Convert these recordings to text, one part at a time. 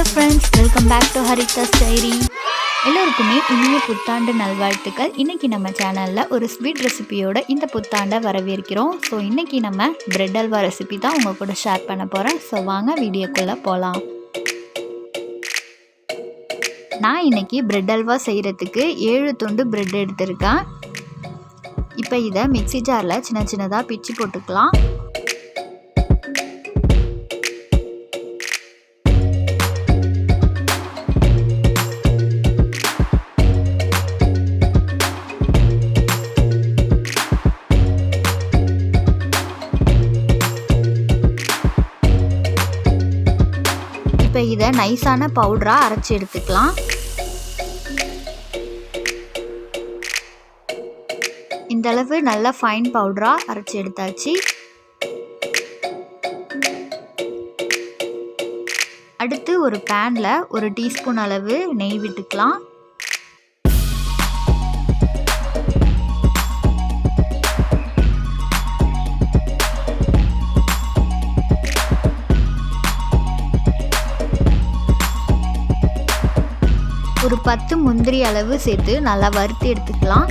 Hello friends, welcome back to Haridas diary. எல்லோருக்குமே இனிய புத்தாண்டு நல்வாழ்த்துக்கள். இன்றைக்கி நம்ம சேனலில் ஒரு ஸ்வீட் ரெசிபியோட இந்த புத்தாண்டை வரவேற்கிறோம். ஸோ இன்றைக்கி நம்ம பிரெட் அல்வா ரெசிபி தான் உங்கள் கூட ஷேர் பண்ண போகிறேன். ஸோ வாங்க வீடியோக்குள்ளே போகலாம். நான் இன்றைக்கி பிரெட் அல்வா செய்கிறதுக்கு 7 துண்டு பிரெட் எடுத்திருக்கேன். இப்போ இதை மிக்ஸி ஜாரில் சின்ன சின்னதாக பிச்சு போட்டுக்கலாம். இப்போ இதை நைஸான பவுடராக அரைச்சி எடுத்துக்கலாம். இந்தளவு நல்லா ஃபைன் பவுடராக அரைச்சி எடுத்தாச்சு. அடுத்து ஒரு பேனில் 1 டீஸ்பூன் அளவு நெய் விட்டுக்கலாம். ஒரு 10 முந்திரி அளவு சேர்த்து நல்லா வறுத்து எடுத்துக்கலாம்.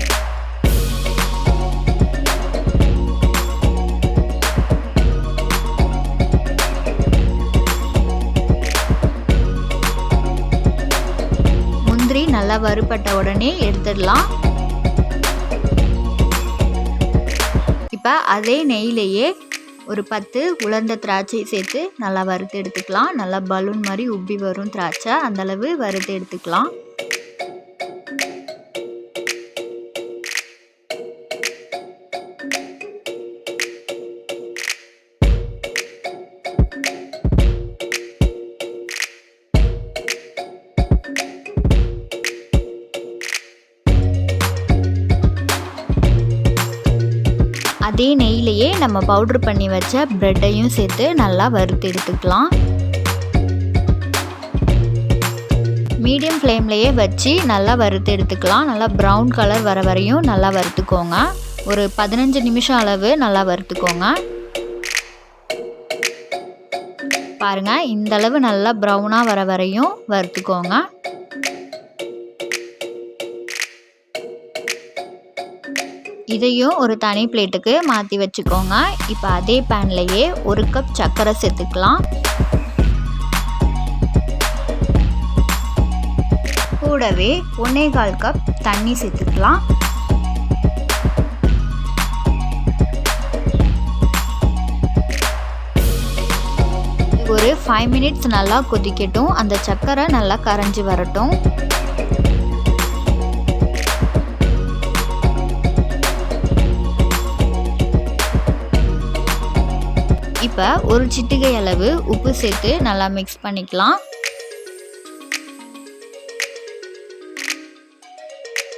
முந்திரி நல்லா வறுபட்ட உடனே எடுத்துடலாம். இப்போ அதே நெய்யிலேயே ஒரு 10 உலர்ந்த திராட்சை சேர்த்து நல்லா வறுத்து எடுத்துக்கலாம். நல்லா பலூன் மாதிரி உப்பி வரும் திராட்சை, அந்தளவு வறுத்து எடுத்துக்கலாம். அதே நெய்யிலேயே நம்ம பவுட்ரு பண்ணி வச்ச பிரெட்டையும் சேர்த்து நல்லா வறுத்து எடுத்துக்கலாம். மீடியம் ஃப்ளேம்லேயே வச்சு நல்லா வறுத்து எடுத்துக்கலாம். நல்லா ப்ரௌன் கலர் வர வரையும் நல்லா வறுத்துக்கோங்க. ஒரு 15 நிமிஷம் அளவு நல்லா வறுத்துக்கோங்க. பாருங்கள், இந்தளவு நல்லா ப்ரௌனாக வர வரையும் வறுத்துக்கோங்க. இதையும் ஒரு தனி பிளேட்டுக்கு மாற்றி வச்சுக்கோங்க. இப்போ அதே பேன்லேயே 1 கப் சர்க்கரை சேர்த்துக்கலாம். கூடவே 1/4 கப் தண்ணி சேர்த்துக்கலாம். ஒரு 5 மினிட்ஸ் நல்லா கொதிக்கட்டும். அந்த சர்க்கரை நல்லா கரைஞ்சி வரட்டும். இப்போ ஒரு சிட்டிகை அளவு உப்பு சேர்த்து நல்லா மிக்ஸ் பண்ணிக்கலாம்.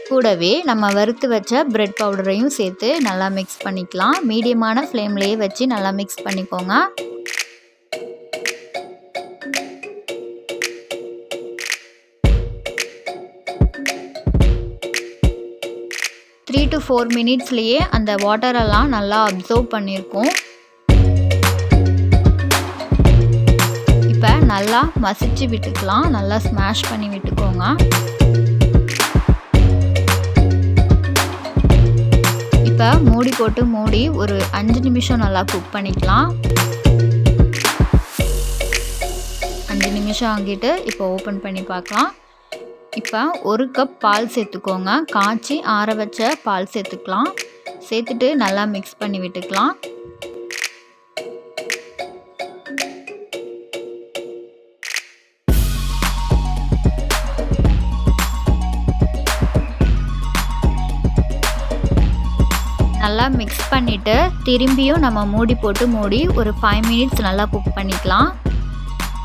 கூடவே நம்ம வறுத்து வச்ச பிரெட் பவுடரையும் சேர்த்து நல்லா மிக்ஸ் பண்ணிக்கலாம். மீடியமான ஃப்ளேம்லேயே வச்சு நல்லா மிக்ஸ் பண்ணிக்கோங்க. த்ரீ to 4 மினிட்ஸ்லேயே அந்த வாட்டரெல்லாம் நல்லா அப்சர்வ் பண்ணியிருக்கோம். நல்லா மசிச்சு விட்டுக்கலாம். நல்லா ஸ்மாஷ் பண்ணி விட்டுக்கோங்க. இப்போ மூடி போட்டு மூடி ஒரு 5 நிமிஷம் நல்லா குக் பண்ணிக்கலாம். 5 நிமிஷம் ஆகிட்டு இப்போ ஓப்பன் பண்ணி பார்க்கலாம். இப்போ 1 கப் பால் சேர்த்துக்கோங்க. காய்ச்சி ஆற வச்ச பால் சேர்த்துக்கலாம். சேர்த்துட்டு நல்லா மிக்ஸ் பண்ணி விட்டுக்கலாம். நல்லா மிக்ஸ் பண்ணிவிட்டு திரும்பியும் நம்ம மூடி போட்டு மூடி ஒரு 5 மினிட்ஸ் நல்லா குக் பண்ணிக்கலாம்.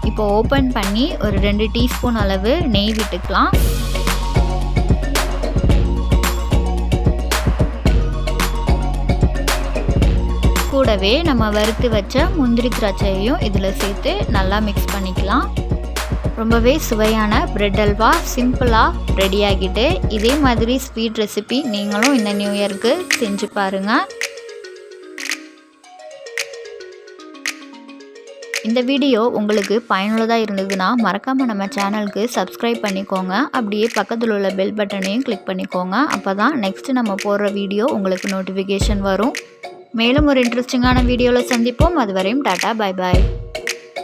இப்போ ஓப்பன் பண்ணி ஒரு 2 டீஸ்பூன் அளவு நெய் விட்டுக்கலாம். கூடவே நம்ம வறுத்து வச்ச முந்திரி திராட்சையையும் இதில் சேர்த்து நல்லா மிக்ஸ் பண்ணிக்கலாம். ரொம்பவே சுவையான பிரெட் அல்வா சிம்பிளாக ரெடி ஆகிட்டு. இதே மாதிரி ஸ்வீட் ரெசிபி நீங்களும் இந்த நியூ இயருக்கு செஞ்சு பாருங்கள். இந்த வீடியோ உங்களுக்கு பயனுள்ளதாக இருந்ததுன்னா மறக்காமல் நம்ம சேனலுக்கு சப்ஸ்கிரைப் பண்ணிக்கோங்க. அப்படியே பக்கத்தில் உள்ள பெல் பட்டனையும் கிளிக் பண்ணிக்கோங்க. அப்போ தான் நெக்ஸ்ட்டு நம்ம போடுற வீடியோ உங்களுக்கு நோட்டிஃபிகேஷன் வரும். மேலும் ஒரு இன்ட்ரெஸ்டிங்கான வீடியோவில் சந்திப்போம். அதுவரையும் டாட்டா, பை பாய்.